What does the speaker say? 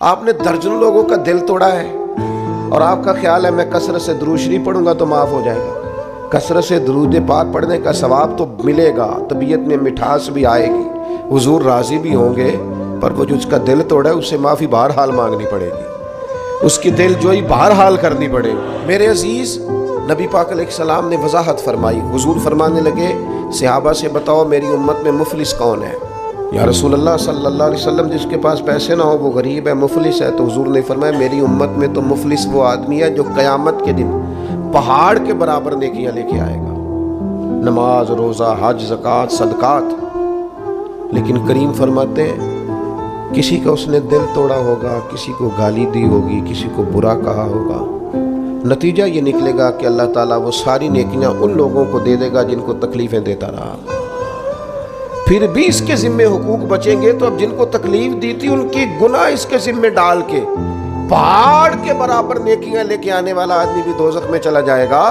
آپ نے درجنوں لوگوں کا دل توڑا ہے اور آپ کا خیال ہے میں کثرت سے درود شریف پڑھوں گا تو معاف ہو جائے گا۔ کثرت سے درود پاک پڑھنے کا ثواب تو ملے گا، طبیعت میں مٹھاس بھی آئے گی، حضور راضی بھی ہوں گے، پر وہ جو اس کا دل توڑا ہے اسے معافی بہرحال مانگنی پڑے گی، اس کی دل جوئی بہرحال کرنی پڑے گی۔ میرے عزیز، نبی پاک علیہ السلام نے وضاحت فرمائی۔ حضور فرمانے لگے صحابہ سے بتاؤ میری امت میں مفلس کون ہے؟ یا رسول اللہ صلی اللہ علیہ وسلم جس کے پاس پیسے نہ ہو وہ غریب ہے، مفلس ہے۔ تو حضور نے فرمایا میری امت میں تو مفلس وہ آدمی ہے جو قیامت کے دن پہاڑ کے برابر نیکیاں لے کے آئے گا، نماز، روزہ، حج، زکوٰۃ، صدقات، لیکن کریم فرماتے ہیں کسی کا اس نے دل توڑا ہوگا، کسی کو گالی دی ہوگی، کسی کو برا کہا ہوگا، نتیجہ یہ نکلے گا کہ اللہ تعالیٰ وہ ساری نیکیاں ان لوگوں کو دے دے گا جن کو تکلیفیں دیتا رہا، پھر بھی اس کے ذمے حقوق بچیں گے تو اب جن کو تکلیف دی تھی ان کی گناہ اس کے ذمے ڈال کے پہاڑ کے برابر نیکیاں لے کے آنے والا آدمی بھی دوزخ میں چلا جائے گا۔